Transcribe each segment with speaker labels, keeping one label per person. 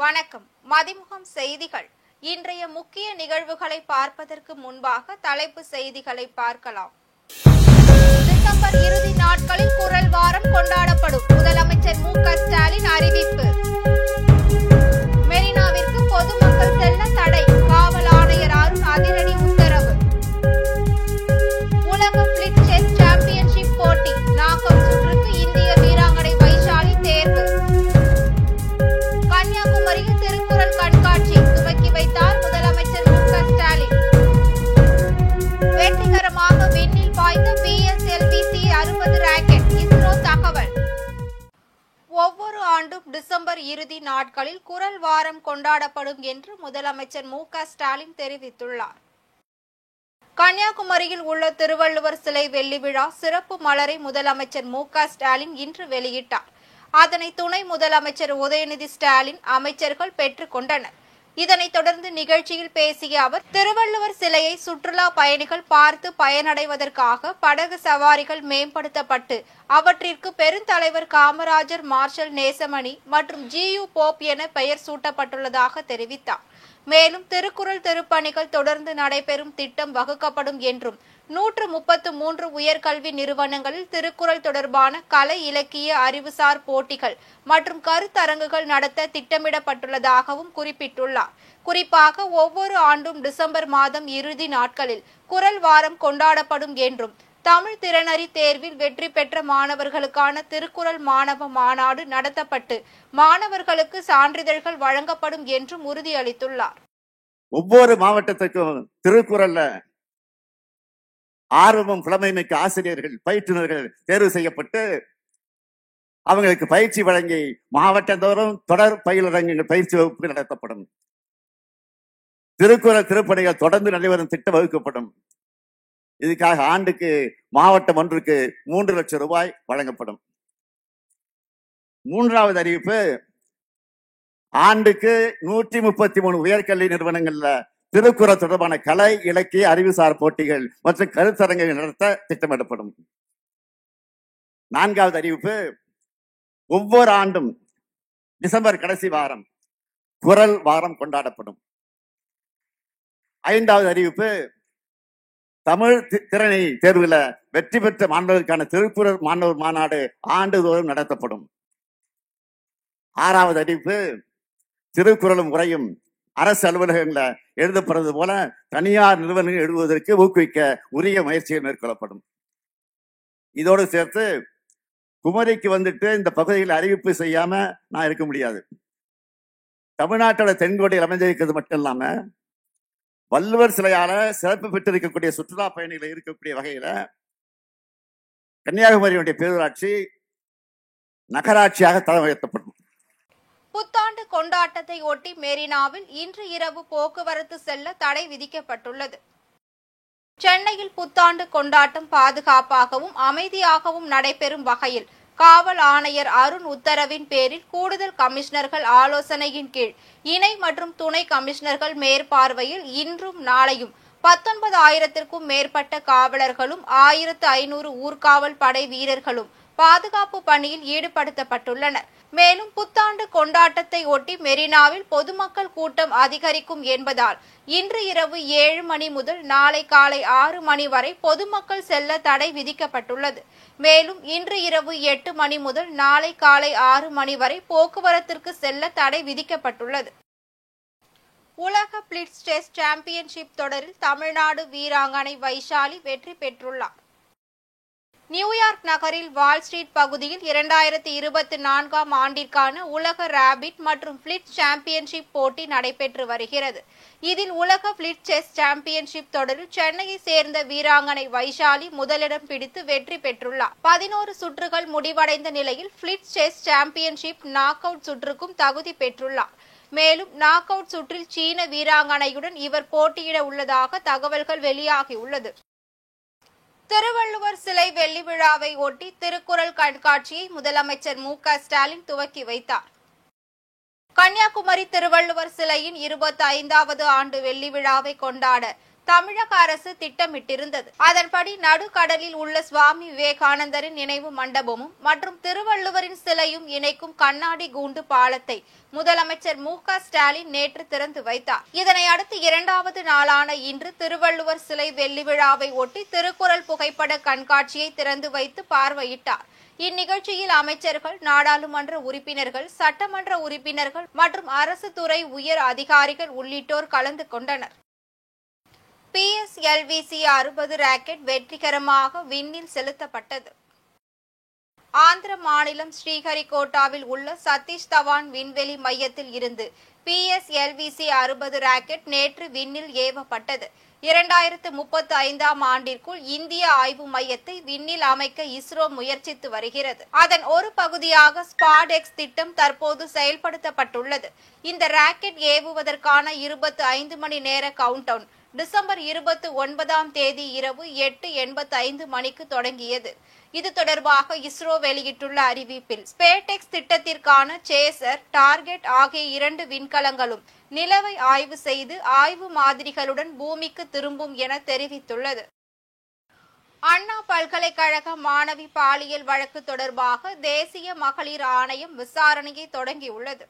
Speaker 1: வணக்கம். மதிமுகம் செய்திகள். இன்றைய முக்கிய நிகழ்வுகளை பார்ப்பதற்கு முன்பாக தலைப்பு செய்திகளை பார்க்கலாம். டிசம்பர் இறுதி நாட்களில் குரல் வாரம் கொண்டாடப்படும். முதலமைச்சர் மு.க.ஸ்டாலின் அறிவிப்பு. மெரினாவிற்கு பொதுமக்கள் செல்ல தடை. காவல் ஆணையர் அருண் அதிரடி உத்தரவு. உலக பிளிட் செஸ் சாம்பியன்ஷிப் போட்டி நாக் அவுட் சுற்றுக்கு இந்திய வீராங்கனை வைஷாலி தேர்வு. கன்னியாகுமரியில் திருக்குறள் கண்காட்சி துவக்கி வைத்தார் முதலமைச்சர் மு.க.ஸ்டாலின். வெற்றிகரமாக விண்ணில் பாய்ந்த PSLV-C 60 ராக்கெட் இஸ்ரோ தகவல். ஒவ்வொரு ஆண்டும் டிசம்பர் இறுதி நாட்களில் குரல் வாரம் கொண்டாடப்படும் என்று முதலமைச்சர் மு.க.ஸ்டாலின் தெரிவித்துள்ளார். கன்னியாகுமரியில் உள்ள திருவள்ளுவர் சிலை வெள்ளி விழா சிறப்பு மலரை முதலமைச்சர் மு.க.ஸ்டாலின் இன்று வெளியிட்டார். அதனை துணை முதலமைச்சர் உதயநிதி ஸ்டாலின் அமைச்சர்கள் பெற்றுக் கொண்டனர். இதனைத் தொடர்ந்து நிகழ்ச்சியில் பேசிய அவர், திருவள்ளுவர் சிலையை சுற்றுலா பயணிகள் பார்த்து பயனடைவதற்காக படகு சவாரிகள் மேம்படுத்தப்பட்டு அவற்றிற்கு பெருந்தலைவர் காமராஜர், மார்ஷல் நேசமணி மற்றும் GU போப் என பெயர் சூட்டப்பட்டுள்ளதாக தெரிவித்தார். மேலும் திருக்குறள் திருப்பணிகள் தொடர்ந்து நடைபெறும் திட்டம் வகுக்கப்படும் என்றும் 133 உயர்கல்வி நிறுவனங்களில் திருக்குறள் தொடர்பான கலை, இலக்கிய, அறிவுசார் போட்டிகள் மற்றும் கருத்தரங்குகள் நடத்த திட்டமிடப்பட்டுள்ளதாகவும் குறிப்பிட்டுள்ளார். குறிப்பாக ஒவ்வொரு ஆண்டும் டிசம்பர் மாதம் இறுதி நாட்களில் குரல் வாரம் கொண்டாடப்படும் என்றும், தமிழ் திறனறி தேர்வில் வெற்றி பெற்ற மாணவர்களுக்கான திருக்குறள் மாணவ மாநாடு நடத்தப்பட்டு மாணவர்களுக்கு சான்றிதழ்கள் வழங்கப்படும் என்றும் உறுதியளித்துள்ளார்.
Speaker 2: ஒவ்வொரு மாவட்டத்துக்கும் திருக்குறள்ல ஆர்வமும் புலமைமிக்க ஆசிரியர்கள், பயிற்றுநர்கள் தேர்வு செய்யப்பட்டு அவங்களுக்கு பயிற்சி வழங்கி மாவட்டந்தோறும் தொடர் பயிலரங்குகள், பயிற்சி வகுப்புகள் நடத்தப்படும். திருக்குறள் திருப்பணிகள் தொடர்ந்து நடைபெறும் திட்டம் வகுக்கப்படும். இதுக்காக ஆண்டுக்கு மாவட்டம் ஒன்றுக்கு 3 லட்சம் ரூபாய் வழங்கப்படும். மூன்றாவது அறிவிப்பு, ஆண்டுக்கு 133 உயர்கல்வி நிறுவனங்கள்ல திருக்குறள் தொடர்பான கலை, இலக்கிய, அறிவுசார் போட்டிகள் மற்றும் கருத்தரங்குகள் நடத்த திட்டமிடப்படும். நான்காவது அறிவிப்பு, ஒவ்வொரு ஆண்டும் டிசம்பர் கடைசி வாரம் குரல் வாரம் கொண்டாடப்படும். ஐந்தாவது அறிவிப்பு, தமிழ் திறனை தேர்வுல வெற்றி பெற்ற மாணவர்களுக்கான திருக்குறள் மாணவர் மாநாடு ஆண்டுதோறும் நடத்தப்படும். ஆறாவது அறிவிப்பு, திருக்குறளும் உரையும் அரசு அலுவலகங்கள எழுதப்படுறது போல தனியார் நிறுவனங்கள் எழுதுவதற்கு ஊக்குவிக்க உரிய முயற்சிகள் மேற்கொள்ளப்படும். இதோடு சேர்த்து குமரிக்கு வந்துட்டு இந்த பகுதியில் அறிவிப்பு செய்யாம நான் இருக்க முடியாது. தமிழ்நாட்டோட தென்கோடியில் அமைந்திருக்கிறது மட்டும் இல்லாம வள்ளுவர் சிலையால சிறப்பு பெற்றிருக்கக்கூடிய சுற்றுலா பயணிகள் இருக்கக்கூடிய வகையில கன்னியாகுமரியுடைய பேரூராட்சி நகராட்சியாக தரம் உயர்த்தப்படும்.
Speaker 1: புத்தாண்டு கொண்டாட்டத்தை ஒட்டி மெரினாவில் இன்று இரவு போக்குவரத்து செல்ல தடை விதிக்கப்பட்டுள்ளது. சென்னையில் புத்தாண்டு கொண்டாட்டம் பாதுகாப்பாகவும் அமைதியாகவும் நடைபெறும் வகையில் காவல் ஆணையர் அருண் உத்தரவின் பேரில் கூடுதல் கமிஷனர்கள் ஆலோசனையின் கீழ் இணை மற்றும் துணை கமிஷனர்கள் மேற்பார்வையில் இன்றும் நாளையும் 19,000க்கும் மேற்பட்ட காவலர்களும் 1,500 ஊர்காவல் படை வீரர்களும் பாதுகாப்பு பணியில் ஈடுபடுத்தப்பட்டுள்ளனர். மேலும் புத்தாண்டு கொண்டாட்டத்தை ஒட்டி மெரினாவில் பொதுமக்கள் கூட்டம் அதிகரிக்கும் என்பதால் இன்று இரவு 7 மணி முதல் நாளை காலை 6 மணி வரை பொதுமக்கள் செல்ல தடை விதிக்கப்பட்டுள்ளது. மேலும் இன்று இரவு 8 மணி முதல் நாளை காலை 6 மணி வரை போக்குவரத்திற்கு செல்ல தடை விதிக்கப்பட்டுள்ளது. உலக பிளிட்ஸ் செஸ் சாம்பியன்ஷிப் தொடரில் தமிழ்நாடு வீராங்கனை வைஷாலி வெற்றி பெற்றுள்ளார். நியூயார்க் நகரில் வால் ஸ்ட்ரீட் பகுதியில் 2024ஆம் ஆண்டிற்கான உலக ரேபிட் மற்றும் பிளிட்ஸ் சாம்பியன்ஷிப் போட்டி நடைபெற்று வருகிறது. இதில் உலக பிளிட்ஸ் செஸ் சாம்பியன்ஷிப் தொடரில் சென்னையை சேர்ந்த வீராங்கனை வைஷாலி முதலிடம் பிடித்து வெற்றி பெற்றுள்ளார். 11 சுற்றுகள் முடிவடைந்த நிலையில் blitz chess championship knock out சுற்றுக்கும் தகுதி பெற்றுள்ளார். மேலும் நாக் அவுட் சுற்றில் சீன வீராங்கனையுடன் இவர் போட்டியிட உள்ளதாக தகவல்கள் வெளியாகியுள்ளது. திருவள்ளுவர் சிலை வெள்ளி விழாவை ஒட்டி திருக்குறள் கண்காட்சியை முதலமைச்சர் மு.க.ஸ்டாலின் துவக்கி வைத்தார். கன்னியாகுமரி திருவள்ளுவர் சிலையின் 25வது ஆண்டு வெள்ளி விழாவை கொண்டாட தமிழக அரசு திட்டமிட்டிருந்தது. அதன்படி நடுக்கடலில் உள்ள சுவாமி விவேகானந்தரின் நினைவு மண்டபமும் மற்றும் திருவள்ளுவரின் சிலையும் இணைக்கும் கண்ணாடி கூண்டு பாலத்தை முதலமைச்சர் மு.க. ஸ்டாலின் நேற்று திறந்து வைத்தார். இதனை அடுத்து இரண்டாவது நாளான இன்று திருவள்ளுவர் சிலை வெள்ளி விழாவை ஒட்டி திருக்குறள் புகைப்பட கண்காட்சியை திறந்து வைத்து பார்வையிட்டார். இந்நிகழ்ச்சியில் அமைச்சர்கள், நாடாளுமன்ற உறுப்பினர்கள், சட்டமன்ற உறுப்பினர்கள் மற்றும் அரசு துறை உயர் அதிகாரிகள் உள்ளிட்டோர் கலந்து கொண்டனர். PSLV-C 60 ராக்கெட் வெற்றிகரமாக விண்ணில் செலுத்தப்பட்டது. ஆந்திர மாநிலம் ஸ்ரீஹரிகோட்டாவில் உள்ள சதீஷ் தவான் விண்வெளி மையத்தில் இருந்து PSLV-C 60 ராக்கெட் நேற்று விண்ணில் ஏவப்பட்டது. 2035ஆம் ஆண்டிற்குள் இந்திய ஆய்வு மையத்தை விண்ணில் அமைக்க இஸ்ரோ முயற்சித்து வருகிறது. அதன் ஒரு பகுதியாக ஸ்பாட்-எக்ஸ் திட்டம் தற்போது செயல்படுத்தப்பட்டுள்ளது. இந்த ராக்கெட் ஏவுவதற்கான 25 மணி நேர கவுண்டவுன் டிசம்பர் 29ஆம் தேதி இரவு 8:85 மணிக்கு தொடங்கியது. இது தொடர்பாக இஸ்ரோ வெளியிட்டுள்ள அறிவிப்பில், ஸ்பேட்-எக்ஸ் திட்டத்திற்கான சேசர், டார்கெட் ஆகிய 2 விண்கலங்களும் நிலவை ஆய்வு செய்து ஆய்வு மாதிரிகளுடன் பூமிக்கு திரும்பும் என தெரிவித்துள்ளது. அண்ணா பல்கலைக்கழக மாணவி பாலியல் வழக்கு தொடர்பாக தேசிய மகளிர் ஆணையம் விசாரணையை தொடங்கியுள்ளது.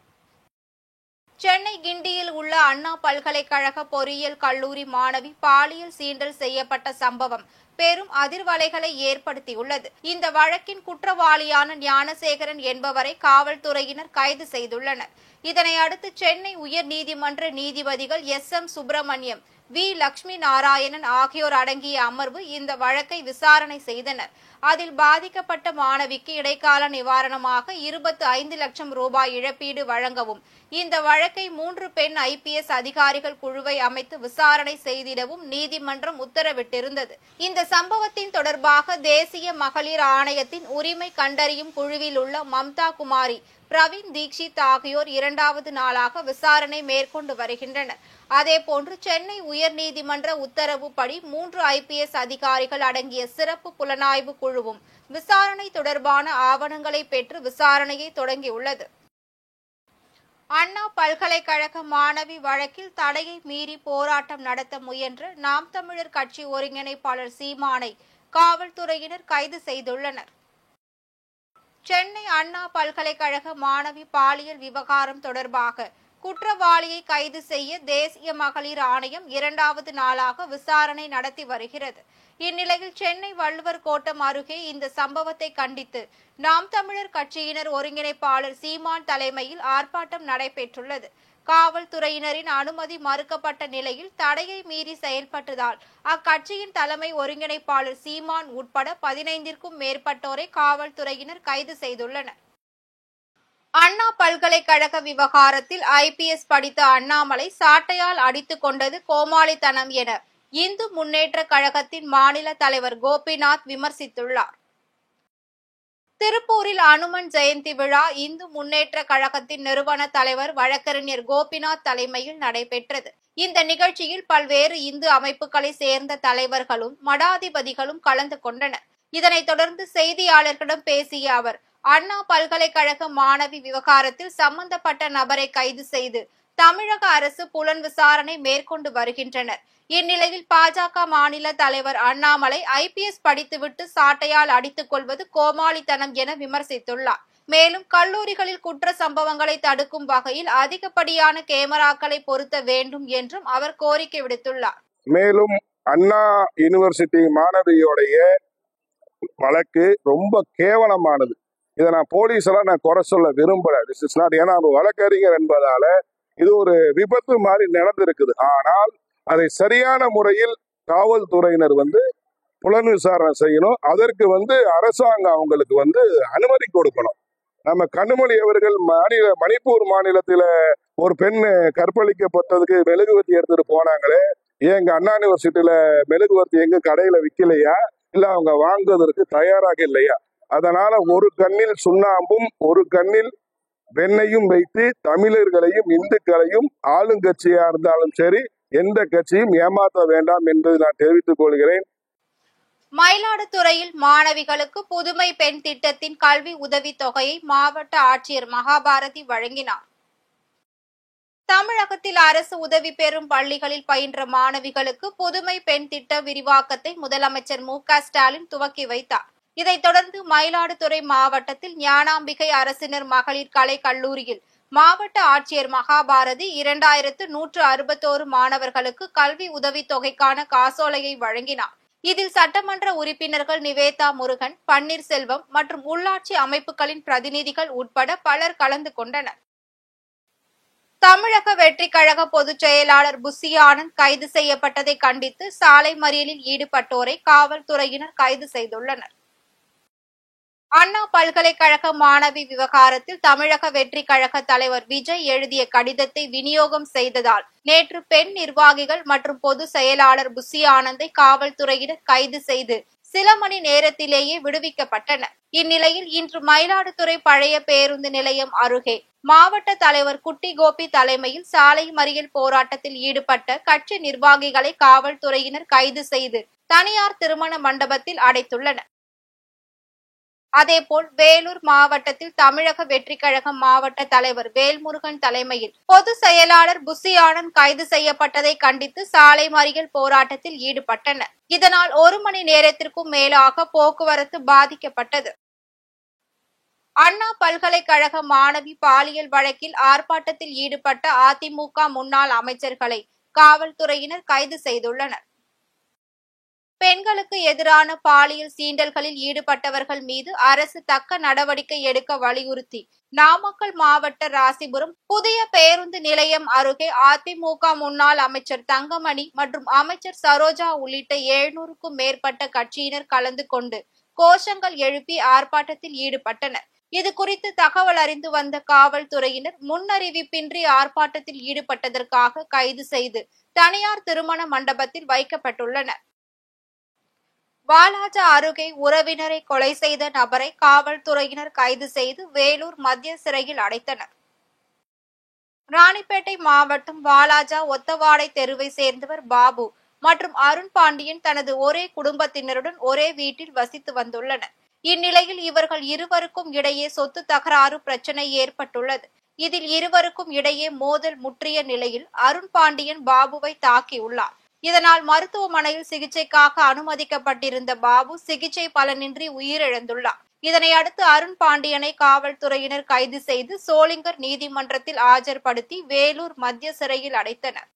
Speaker 1: சென்னை கிண்டியில் உள்ள அண்ணா பல்கலைக்கழக பொறியியல் கல்லூரி மாணவி பாலியல் சீண்டல் செய்யப்பட்ட சம்பவம் பெரும் அதிர்வலைகளை ஏற்படுத்தியுள்ளது. இந்த வழக்கின் குற்றவாளியான ஞானசேகரன் என்பவரை காவல்துறையினர் கைது செய்துள்ளனர். இதனை அடுத்து சென்னை உயர்நீதிமன்ற நீதிபதிகள் SM சுப்பிரமணியம், V. லட்சுமி நாராயணன் ஆகியோர் அடங்கிய அமர்வு இந்த வழக்கை விசாரணை செய்தனர். அதில் பாதிக்கப்பட்ட மாணவிக்கு இடைக்கால நிவாரணமாக 25 லட்சம் ரூபாய் இழப்பீடு வழங்கவும், இந்த வழக்கை 3 பெண் IPS அதிகாரிகள் குழுவை அமைத்து விசாரணை செய்திடவும் நீதிமன்றம் உத்தரவிட்டிருந்தது. இந்த சம்பவத்தின் தொடர்பாக தேசிய மகளிர் ஆணையத்தின் உரிமை கண்டறியும் குழுவில் உள்ள மம்தா குமாரி, பிரவீன் தீக்ஷித் ஆகியோர் 2வது நாளாக விசாரணை மேற்கொண்டு வருகின்றனர். அதேபோன்று சென்னை உயர்நீதிமன்ற உத்தரவுப்படி 3 IPS அதிகாரிகள் அடங்கிய சிறப்பு புலனாய்வு குழுவும் விசாரணை தொடர்பான ஆவணங்களை பெற்று விசாரணையை தொடங்கியுள்ளது. அண்ணா பல்கலைக்கழக மாணவி வழக்கில் தடையை மீறி போராட்டம் நடத்த முயன்ற நாம் தமிழர் கட்சி ஒருங்கிணைப்பாளர் சீமானை காவல்துறையினர் கைது செய்துள்ளனர். சென்னை அண்ணா பல்கலைக்கழக மாணவி பாலியல் விவகாரம் தொடர்பாக குற்றவாளியை கைது செய்ய தேசிய மகளிர் ஆணையம் 2வது நாளாக விசாரணை நடத்தி வருகிறது. இந்நிலையில் சென்னை வள்ளுவர் கோட்டம் அருகே இந்த சம்பவத்தை கண்டித்து நாம் தமிழர் கட்சியினர் ஒருங்கிணைப்பாளர் சீமான் தலைமையில் ஆர்ப்பாட்டம் நடைபெற்றுள்ளது. காவல்துறையினரின் அனுமதி மறுக்கப்பட்ட நிலையில் தடையை மீறி செயல்பட்டதால் அக்கட்சியின் தலைமை ஒருங்கிணைப்பாளர் சீமான் உட்பட 15ற்கும் மேற்பட்டோரை காவல்துறையினர் கைது செய்துள்ளனர். அண்ணா பல்கலைக்கழக விவகாரத்தில் IPS படித்த அண்ணாமலை சாட்டையால் அடித்துக் கொண்டது கோமாளித்தனம் என இந்து முன்னேற்ற கழகத்தின் மாநில தலைவர் கோபிநாத் விமர்சித்துள்ளார். திருப்பூரில் அனுமன் ஜெயந்தி விழா இந்து முன்னேற்ற கழகத்தின் நிறுவன தலைவர் வழக்கறிஞர் கோபிநாத் தலைமையில் நடைபெற்றது. இந்த நிகழ்ச்சியில் பல்வேறு இந்து அமைப்புகளை சேர்ந்த தலைவர்களும் மடாதிபதிகளும் கலந்து கொண்டனர். இதனைத் தொடர்ந்து செய்தியாளர்களிடம் பேசிய அவர், அண்ணா பல்கலைக்கழக மாணவி விவகாரத்தில் சம்பந்தப்பட்ட நபரை கைது செய்து தமிழக அரசு புலன் விசாரணை மேற்கொண்டு வருகின்றனர். இந்நிலையில் பாஜக மாநில தலைவர் அண்ணாமலை IPS படித்துவிட்டு சாட்டையால் அடித்துக் கொள்வது கோமாளித்தனம் என விமர்சித்துள்ளார். மேலும் கல்லூரிகளில் குற்ற சம்பவங்களை தடுக்கும் வகையில் அதிகப்படியான கேமராக்களை பொருத்த வேண்டும் என்றும் அவர் கோரிக்கை விடுத்துள்ளார்.
Speaker 3: மேலும் அண்ணா யூனிவர்சிட்டி மாணவியோடைய வழக்கு ரொம்ப கேவலமானது. இதை நான் போலீஸெல்லாம் நான் குறை சொல்ல விரும்பல. திஸ் இஸ் நாட், ஏன்னா ஒரு வழக்கறிஞர் என்பதால இது ஒரு விபத்து மாதிரி நடந்திருக்குது. ஆனால் அதை சரியான முறையில் காவல்துறையினர் புலன் விசாரணை செய்யணும். அதற்கு அரசாங்கம் அவங்களுக்கு அனுமதி கொடுக்கணும். நம்ம கனிமொழி அவர்கள் மணிப்பூர் மாநிலத்தில ஒரு பெண் கற்பழிக்கப்பட்டதுக்கு மெழுகுவர்த்தி எடுத்துட்டு போனாங்களே, எங்க அண்ணா யூனிவர்சிட்டியில மெழுகுவர்த்தி எங்க கடையில விற்கலையா, இல்ல அவங்க வாங்குவதற்கு தயாராக இல்லையா? அதனால ஒரு கண்ணில் சுண்ணாம்பும் ஒரு கண்ணில் வெண்ணையும் வைத்து தமிழர்களையும் இந்துக்களையும் ஆளுங்கட்சியா இருந்தாலும் சரி எந்த கட்சியும் ஏமாற்ற வேண்டாம் என்பதை நான் தெரிவித்துக் கொள்கிறேன்.
Speaker 1: மயிலாடுதுறையில் மாணவிகளுக்கு புதுமை பெண் திட்டத்தின் கல்வி உதவித் தொகையை மாவட்ட ஆட்சியர் மகாபாரதி வழங்கினார். தமிழகத்தில் அரசு உதவி பெறும் பள்ளிகளில் பயின்ற மாணவிகளுக்கு புதுமை பெண் திட்ட விரிவாக்கத்தை முதலமைச்சர் மு.க.ஸ்டாலின் துவக்கி வைத்தார். இதைத் தொடர்ந்து மயிலாடுதுறை மாவட்டத்தில் ஞானாம்பிகை அரசினர் மகளிர் கலை கல்லூரியில் மாவட்ட ஆட்சியர் மகாபாரதி 2161 மாணவர்களுக்கு கல்வி உதவித் தொகைக்கான காசோலையை வழங்கினார். இதில் சட்டமன்ற உறுப்பினர்கள் நிவேதா முருகன், பன்னீர்செல்வம் மற்றும் உள்ளாட்சி அமைப்புகளின் பிரதிநிதிகள் உட்பட பலர் கலந்து கொண்டனர். தமிழக வெற்றிக் கழக பொதுச் செயலாளர் புஷி ஆனந்த் கைது செய்யப்பட்டதை கண்டித்து சாலை மறியலில் ஈடுபட்டோரை காவல்துறையினர் கைது செய்துள்ளனர். அண்ணா பல்கலைக்கழக மாணவி விவகாரத்தில் தமிழக வெற்றிக் கழக தலைவர் விஜய் எழுதிய கடிதத்தை விநியோகம் செய்ததால் நேற்று பெண் நிர்வாகிகள் மற்றும் பொதுச் செயலாளர் புஷி ஆனந்தை காவல்துறையினர் கைது செய்து சில மணி நேரத்திலேயே விடுவிக்கப்பட்டனர். இந்நிலையில் இன்று மயிலாடுதுறை பழைய பேருந்து நிலையம் அருகே மாவட்ட தலைவர் குட்டி கோபி தலைமையில் சாலை மறியல் போராட்டத்தில் ஈடுபட்ட கட்சி நிர்வாகிகளை காவல்துறையினர் கைது செய்து தனியார் திருமண மண்டபத்தில் அடைத்துள்ளனர். அதேபோல் வேலூர் மாவட்டத்தில் தமிழக வெற்றிக் கழக மாவட்ட தலைவர் வேல்முருகன் தலைமையில் பொதுச் செயலாளர் புஷி ஆனந்த் கைது செய்யப்பட்டதை கண்டித்து சாலை மறியல் போராட்டத்தில் ஈடுபட்டனர். இதனால் 1 மணி நேரத்திற்கும் மேலாக போக்குவரத்து பாதிக்கப்பட்டது. அண்ணா பல்கலைக்கழக மாணவி பாலியல் வழக்கில் ஆர்ப்பாட்டத்தில் ஈடுபட்ட அதிமுக முன்னாள் அமைச்சர்களை காவல்துறையினர் கைது செய்துள்ளனர். பெண்களுக்கு எதிரான பாலியல் சீண்டல்களில் ஈடுபட்டவர்கள் மீது அரசு தக்க நடவடிக்கை எடுக்க வலியுறுத்தி நாமக்கல் மாவட்ட ராசிபுரம் புதிய பேருந்து நிலையம் அருகே அதிமுக முன்னாள் அமைச்சர் தங்கமணி மற்றும் அமைச்சர் சரோஜா உள்ளிட்ட 700க்கும் மேற்பட்ட கட்சியினர் கலந்து கொண்டு கோஷங்கள் எழுப்பி ஆர்ப்பாட்டத்தில் ஈடுபட்டனர். இது குறித்து தகவல் அறிந்து வந்த காவல்துறையினர் முன்னறிவிப்பின்றி ஆர்ப்பாட்டத்தில் ஈடுபட்டதற்காக கைது செய்து தனியார் திருமண மண்டபத்தில் வைக்கப்பட்டுள்ளனர். வாலாஜா அருகே உறவினரை கொலை செய்த நபரை காவல்துறையினர் கைது செய்து வேலூர் மத்திய சிறையில் அடைத்தனர். ராணிப்பேட்டை மாவட்டம் வாலாஜா ஒத்தவாடை தெருவை சேர்ந்தவர் பாபு மற்றும் அருண் பாண்டியன் தனது ஒரே குடும்பத்தினருடன் ஒரே வீட்டில் வசித்து வந்துள்ளனர். இந்நிலையில் இவர்கள் இருவருக்கும் இடையே சொத்து தகராறு பிரச்சனை ஏற்பட்டுள்ளது. இதில் இருவருக்கும் இடையே மோதல் முற்றிய நிலையில் அருண் பாண்டியன் பாபுவை தாக்கியுள்ளார். இதனால் மருத்துவமனையில் சிகிச்சைக்காக அனுமதிக்கப்பட்டிருந்த பாபு சிகிச்சை பலனின்றி உயிரிழந்துள்ளார். இதனையடுத்து அருண் பாண்டியனை காவல்துறையினர் கைது செய்து சோளிங்கர் நீதிமன்றத்தில் ஆஜர்படுத்தி வேலூர் மத்திய சிறையில் அடைத்தனர்.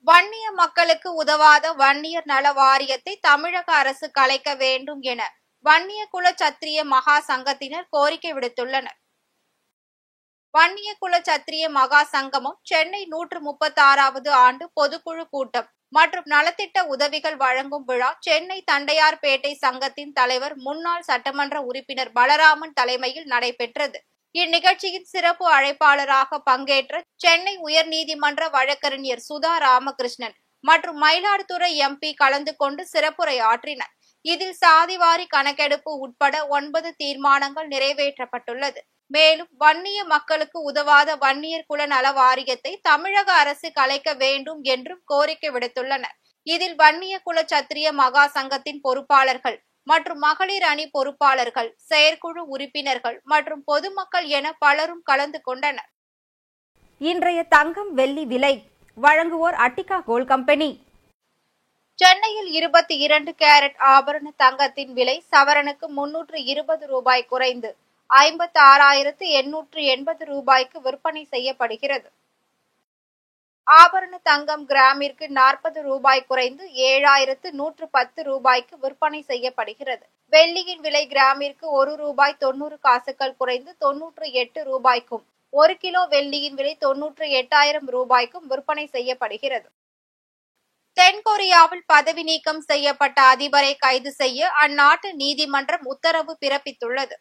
Speaker 1: வன்னிய மக்களுக்கு உதவாத வன்னியர் நல வாரியத்தை தமிழக அரசு கலைக்க வேண்டும் என வன்னிய குல சத்திரிய மகா சங்கத்தினர் கோரிக்கை விடுத்துள்ளனர். வன்னிய குல சத்திரிய மகா சங்கமம் சென்னை 136வது ஆண்டு பொதுக்குழு கூட்டம் மற்றும் நலத்திட்ட உதவிகள் வழங்கும் விழா சென்னை தண்டையார்பேட்டை சங்கத்தின் தலைவர் முன்னாள் சட்டமன்ற உறுப்பினர் பலராமன் தலைமையில் நடைபெற்றது. இந்நிகழ்ச்சியின் சிறப்பு அழைப்பாளராக பங்கேற்ற சென்னை உயர்நீதிமன்ற வழக்கறிஞர் சுதா ராமகிருஷ்ணன் மற்றும் மயிலாடுதுறை எம்பி கலந்து கொண்டு சிறப்புரை ஆற்றினர். இதில் சாதிவாரி கணக்கெடுப்பு உட்பட 9 தீர்மானங்கள் நிறைவேற்றப்பட்டுள்ளது. மேலும் வன்னிய மக்களுக்கு உதவாத வன்னியர் குல நல வாரியத்தை தமிழக அரசு கலைக்க வேண்டும் என்றும் கோரிக்கை விடுத்துள்ளனர். இதில் வன்னிய குல சத்திரிய மகா சங்கத்தின் பொறுப்பாளர்கள் மற்றும் மகளிர் அணி பொறுப்பாளர்கள், செயற்குழு உறுப்பினர்கள் மற்றும் பொதுமக்கள் என பலரும் கலந்து கொண்டனர்.
Speaker 4: இன்றைய தங்கம் வெள்ளி விலை வழங்குவோர் அட்டிகா கோல்ட் கம்பெனி.
Speaker 1: சென்னையில் 22 கேரட் ஆபரண தங்கத்தின் விலை சவரனுக்கு 320 ரூபாய் குறைந்து 56,880 ரூபாய்க்கு விற்பனை செய்யப்படுகிறது. ஆபரண தங்கம் கிராமிற்கு 40 ரூபாய் குறைந்து 7,110 ரூபாய்க்கு விற்பனை செய்யப்படுகிறது. வெள்ளியின் விலை கிராமிற்கு 1 ரூபாய் 90 காசுகள் குறைந்து 98 ரூபாய்க்கும் 1 கிலோ வெள்ளியின் விலை 98,000 ரூபாய்க்கும் விற்பனை செய்யப்படுகிறது. தென்கொரியாவில் பதவி நீக்கம் செய்யப்பட்ட அதிபரை கைது செய்ய அந்நாட்டு நீதிமன்றம் உத்தரவு பிறப்பித்துள்ளது.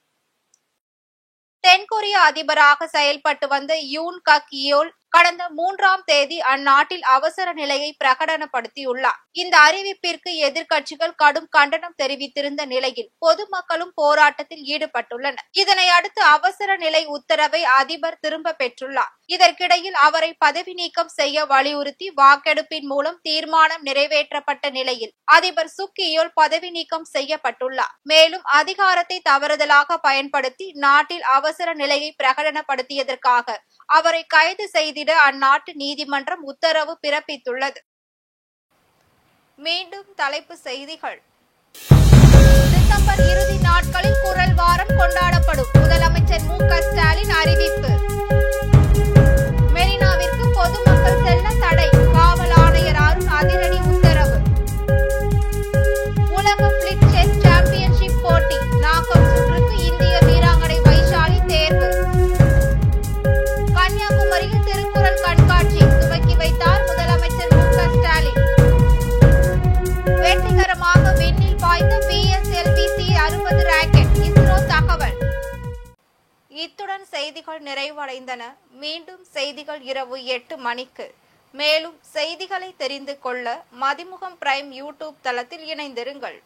Speaker 1: தென்கொரிய அதிபராக செயல்பட்டு வந்த யூன் கக் இயோல் கடந்த 3ஆம் தேதி அந்நாட்டில் அவசர நிலையை பிரகடனப்படுத்தியுள்ளார். இந்த அறிவிப்பிற்கு எதிர்க்கட்சிகள் கடும் கண்டனம் தெரிவித்திருந்த நிலையில் பொதுமக்களும் போராட்டத்தில் ஈடுபட்டுள்ளனர். இதனை அடுத்து அவசர நிலை உத்தரவை அதிபர் திரும்ப பெற்றுள்ளார். இதற்கிடையில் அவரை பதவி நீக்கம் செய்ய வலியுறுத்தி வாக்கெடுப்பின் மூலம் தீர்மானம் நிறைவேற்றப்பட்ட நிலையில் அதிபர் சுக் இயோல் பதவி நீக்கம் செய்யப்பட்டுள்ளார். மேலும் அதிகாரத்தை தவறுதலாக பயன்படுத்தி நாட்டில் அவசர நிலையை பிரகடனப்படுத்தியதற்காக அவரை கைது செய்து செய்திட அந்நாட்டு நீதிமன்றம் உத்தரவு பிறப்பித்துள்ளது. மீண்டும் தலைப்புச் செய்திகள். டிசம்பர் இறுதி நாட்களில் குரல் வாரம் கொண்டாடப்படும். முதலமைச்சர் மு.க.ஸ்டாலின் அறிவிப்பு. மெரினாவிற்கு பொதுமக்கள் செல்ல தடை. காவல் ஆணையர் அருண் அதிரடி உத்தரவு. உலக பிளிட் செஸ் சாம்பியன்ஷிப் போட்டி நாக் அவுட் சுற்றுக்கு இந்திய வீராங்கனை வைஷாலி தேர்வு. கன்னியாகுமரியில் திருக்குறள் கண்காட்சி துவக்கி வைத்தார் முதலமைச்சர் மு.க.ஸ்டாலின். வெற்றிகரமாக விண்ணில் பாய்ந்த PSLV-C-60 ராக்கெட் இஸ்ரோ தகவல். இத்துடன் செய்திகள் நிறைவடைந்தன. மீண்டும் செய்திகள் இரவு 8 மணிக்கு. மேலும் செய்திகளை தெரிந்து கொள்ள மதிமுகம் பிரைம் யூடியூப் தளத்தில் இணைந்திருங்கள்.